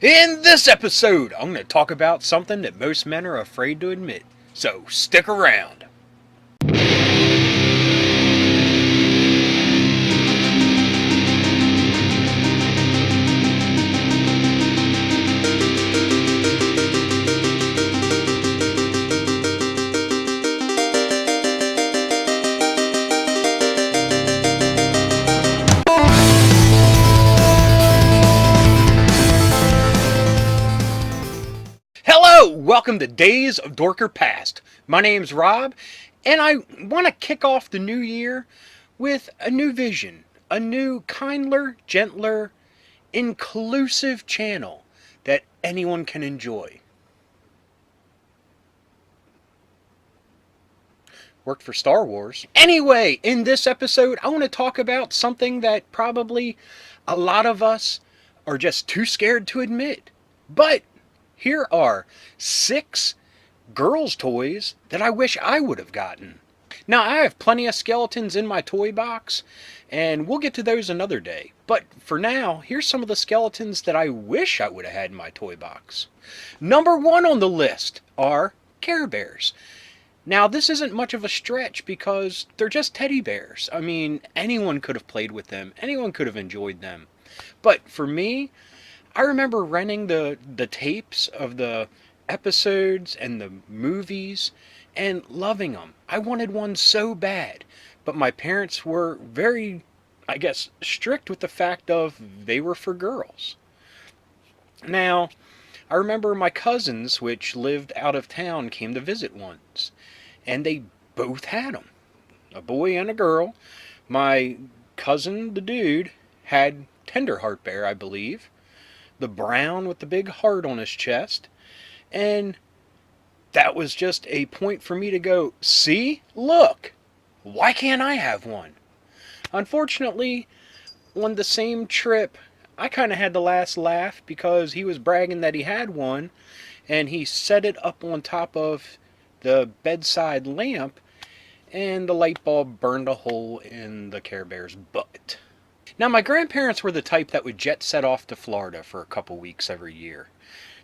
In this episode, I'm going to talk about something that most men are afraid to admit. So stick around. Hello, welcome to Days of Dorker Past. My name's Rob, and I want to kick off the new year with a new vision, a new, kindler, gentler, inclusive channel that anyone can enjoy. Worked for Star Wars. Anyway, in this episode, I want to talk about something that probably a lot of us are just too scared to admit. But here are 6 girls' toys that I wish I would have gotten. Now, I have plenty of skeletons in my toy box, and we'll get to those another day. But for now, here's some of the skeletons that I wish I would have had in my toy box. Number 1 on the list are Care Bears. Now, this isn't much of a stretch because they're just teddy bears. I mean, anyone could have played with them. Anyone could have enjoyed them. But for me, I remember renting the tapes of the episodes and the movies and loving them. I wanted one so bad, but my parents were very, I guess, strict with the fact of they were for girls. Now, I remember my cousins, which lived out of town, came to visit once, and they both had them, a boy and a girl. My cousin, the dude, had Tenderheart Bear, I believe, the brown with the big heart on his chest, and that was just a point for me to go, see, look, why can't I have one? Unfortunately, on the same trip, I kind of had the last laugh because he was bragging that he had one, and he set it up on top of the bedside lamp, and the light bulb burned a hole in the Care Bear's butt. Now, my grandparents were the type that would jet set off to Florida for a couple weeks every year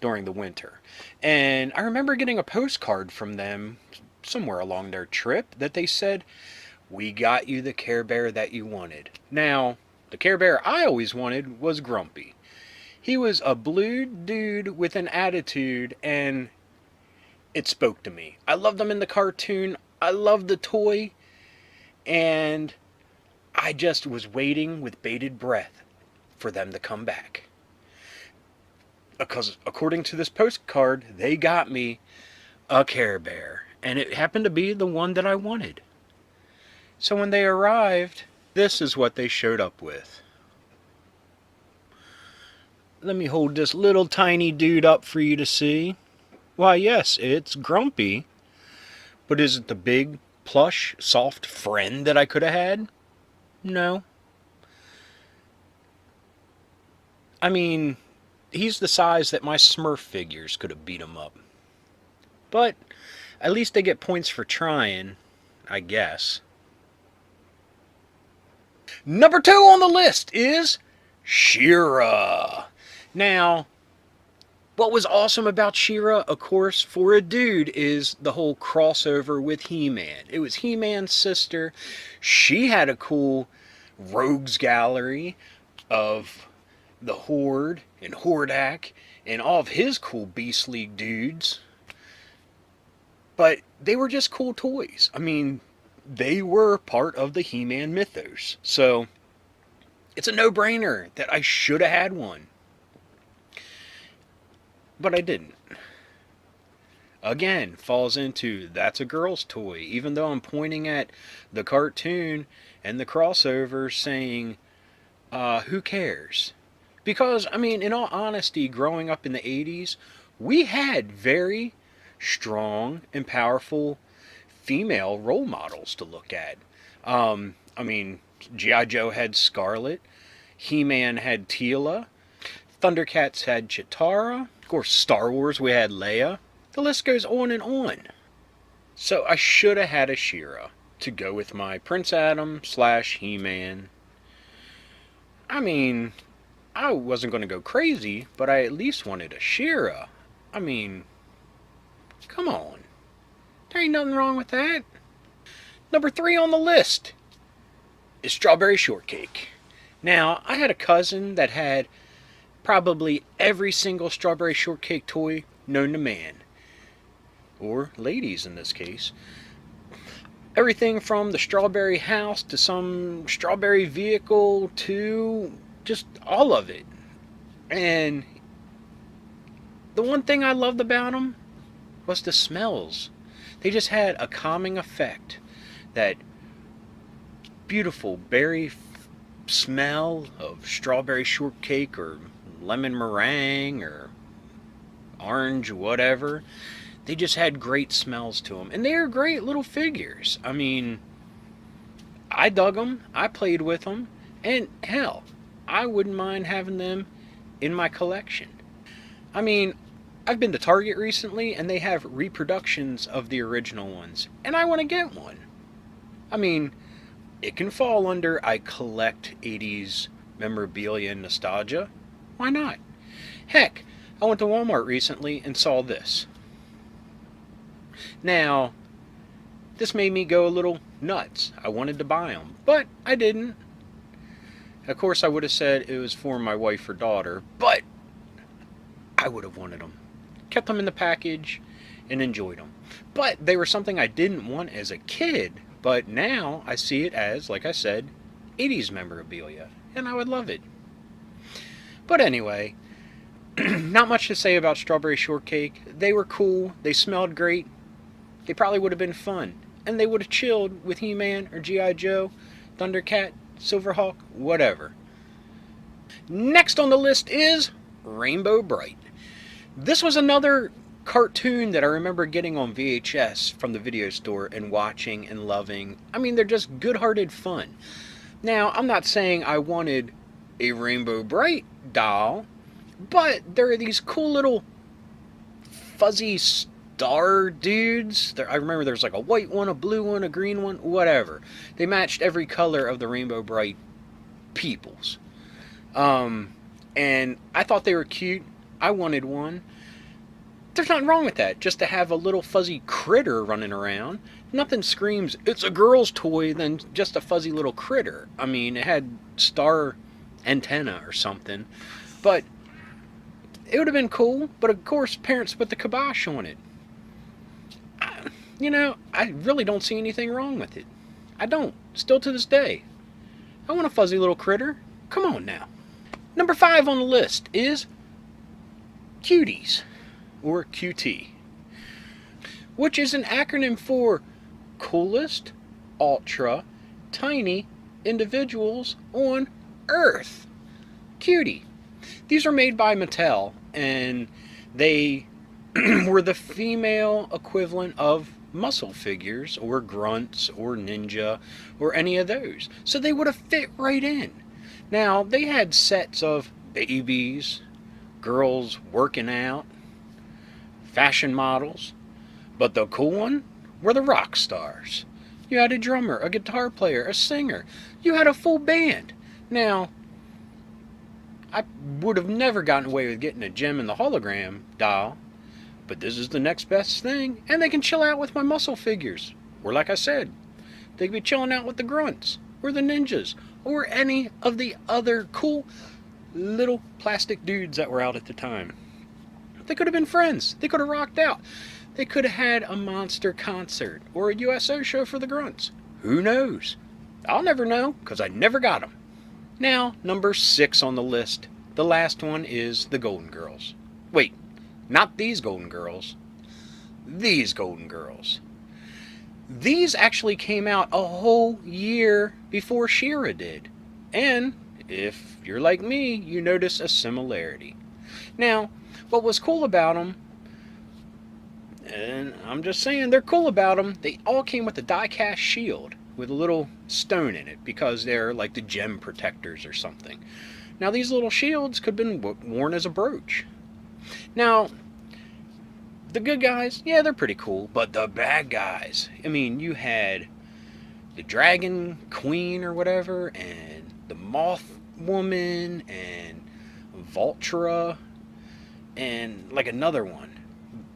during the winter. And I remember getting a postcard from them somewhere along their trip that they said, "We got you the Care Bear that you wanted." Now, the Care Bear I always wanted was Grumpy. He was a blue dude with an attitude, and it spoke to me. I loved him in the cartoon. I loved the toy. And I just was waiting with bated breath for them to come back. Because according to this postcard, they got me a Care Bear. And it happened to be the one that I wanted. So when they arrived, this is what they showed up with. Let me hold this little tiny dude up for you to see. Why, yes, it's Grumpy. But is it the big, plush, soft friend that I could have had? No. I mean, he's the size that my Smurf figures could have beat him up. But at least they get points for trying, I guess. Number 2 on the list is Shura. Now, what was awesome about Shura, of course, for a dude, is the whole crossover with He-Man. It was He-Man's sister. She had a cool rogues gallery of the Horde and Hordak and all of his cool Beast League dudes. But they were just cool toys. I mean, they were part of the He-Man mythos. So, it's a no-brainer that I should have had one. But I didn't. Again, falls into that's a girl's toy, even though I'm pointing at the cartoon and the crossover saying, who cares? Because, I mean, in all honesty, growing up in the 80s, we had very strong and powerful female role models to look at. I mean, G.I. Joe had Scarlet, He-Man had Teela, Thundercats had Chitara, of course, Star Wars, we had Leia. The list goes on and on. So I should have had a Shura to go with my Prince Adam / He-Man. I mean, I wasn't going to go crazy, but I at least wanted a Shura. I mean, come on. There ain't nothing wrong with that. Number 3 on the list is strawberry shortcake. Now, I had a cousin that had probably every single strawberry shortcake toy known to man, or ladies in this case. Everything from the strawberry house to some strawberry vehicle to just all of it. And the one thing I loved about them was the smells. They just had a calming effect. That beautiful berry smell of strawberry shortcake or lemon meringue or orange whatever. They just had great smells to them. And they are great little figures. I mean, I dug them. I played with them. And hell, I wouldn't mind having them in my collection. I mean, I've been to Target recently and they have reproductions of the original ones. And I want to get one. I mean, it can fall under I collect 80s memorabilia and nostalgia. Why not? Heck, I went to Walmart recently and saw this. Now, this made me go a little nuts. I wanted to buy them, but I didn't. Of course, I would have said it was for my wife or daughter, but I would have wanted them. Kept them in the package and enjoyed them. But they were something I didn't want as a kid, but now I see it as, like I said, 80s memorabilia, and I would love it. But anyway, not much to say about strawberry shortcake. They were cool, they smelled great, they probably would have been fun, and they would have chilled with He-Man or G.I. Joe, Thundercat, Silverhawk, whatever. Next on the list is Rainbow Brite. This was another cartoon that I remember getting on VHS from the video store and watching and loving. I mean, they're just good-hearted fun. Now, I'm not saying I wanted a Rainbow Brite doll, but there are these cool little fuzzy star dudes. I remember there's like a white one, a blue one, a green one, whatever. They matched every color of the Rainbow Brite peoples. And I thought they were cute. I wanted one. There's nothing wrong with that. Just to have a little fuzzy critter running around. Nothing screams, it's a girl's toy, than just a fuzzy little critter. I mean, it had star antenna or something. But it would have been cool. But of course, parents put the kibosh on it. I really don't see anything wrong with it. I don't. Still to this day. I want a fuzzy little critter. Come on now. Number 5 on the list is Cuties, or QT, which is an acronym for Coolest Ultra Tiny Individuals on Earth. Cutie. These are made by Mattel, and they were the female equivalent of muscle figures, or grunts, or ninja, or any of those. So they would have fit right in. Now, they had sets of babies, girls working out, fashion models, but the cool one were the rock stars. You had a drummer, a guitar player, a singer. You had a full band. Now, I would have never gotten away with getting a Gem and the Hologram doll, but this is the next best thing, and they can chill out with my muscle figures. Or like I said, they could be chilling out with the grunts, or the ninjas, or any of the other cool little plastic dudes that were out at the time. They could have been friends. They could have rocked out. They could have had a monster concert or a USO show for the grunts. Who knows? I'll never know, because I never got them. Now, number 6 on the list. The last one is the Golden Girls. Wait, not these Golden Girls. These Golden Girls. These actually came out a whole year before Shura did. And if you're like me, you notice a similarity. Now, what was cool about them, and I'm just saying they're cool about them, they all came with a die-cast shield with a little stone in it because they're like the gem protectors or something. Now, these little shields could have been worn as a brooch. Now, the good guys, yeah, they're pretty cool, but the bad guys, I mean, you had the Dragon Queen or whatever, and the Moth Woman, and Vultura, and like another one.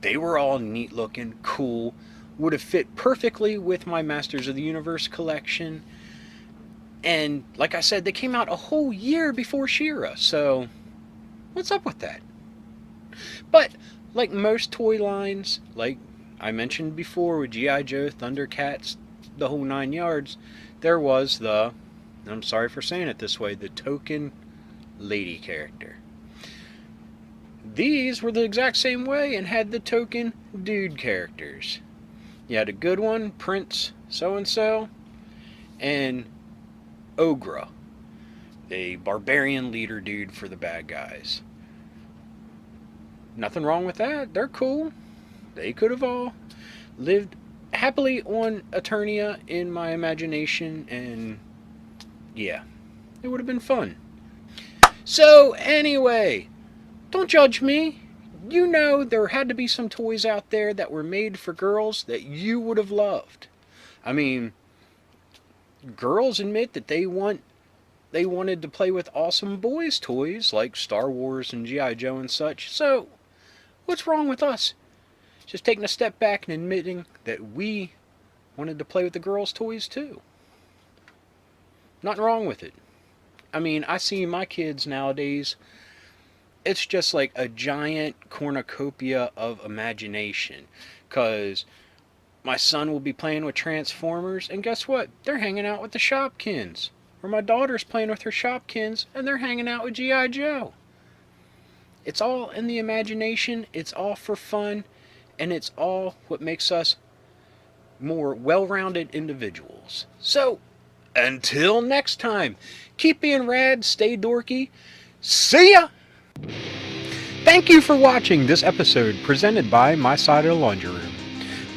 They were all neat looking, cool, would have fit perfectly with my Masters of the Universe collection. And like I said, they came out a whole year before Shura, so what's up with that? But like most toy lines, like I mentioned before with G.I. Joe, Thundercats, the whole 9 yards, there was the, I'm sorry for saying it this way, the token lady character. These were the exact same way and had the token dude characters. You had a good one, Prince so-and-so, and Ogre, a barbarian leader dude for the bad guys. Nothing wrong with that. They're cool. They could have all lived happily on Eternia in my imagination, and yeah, it would have been fun. So anyway, don't judge me. You know there had to be some toys out there that were made for girls that you would have loved. I mean, girls admit that they wanted to play with awesome boys' toys like Star Wars and G.I. Joe and such. So, what's wrong with us? Just taking a step back and admitting that we wanted to play with the girls' toys too. Nothing wrong with it. I mean, I see my kids nowadays, it's just like a giant cornucopia of imagination. Because my son will be playing with Transformers, and guess what? They're hanging out with the Shopkins. Or my daughter's playing with her Shopkins, and they're hanging out with G.I. Joe. It's all in the imagination, it's all for fun, and it's all what makes us more well-rounded individuals. So, until next time, keep being rad, stay dorky, see ya! Thank you for watching this episode presented by My Side of the Laundry Room.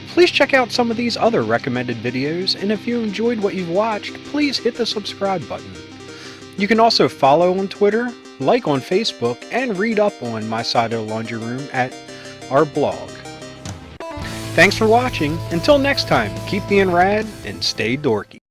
Please check out some of these other recommended videos, and if you enjoyed what you've watched, please hit the subscribe button. You can also follow on Twitter, like on Facebook, and read up on My Side of the Laundry Room at our blog. Thanks for watching. Until next time, keep being rad and stay dorky.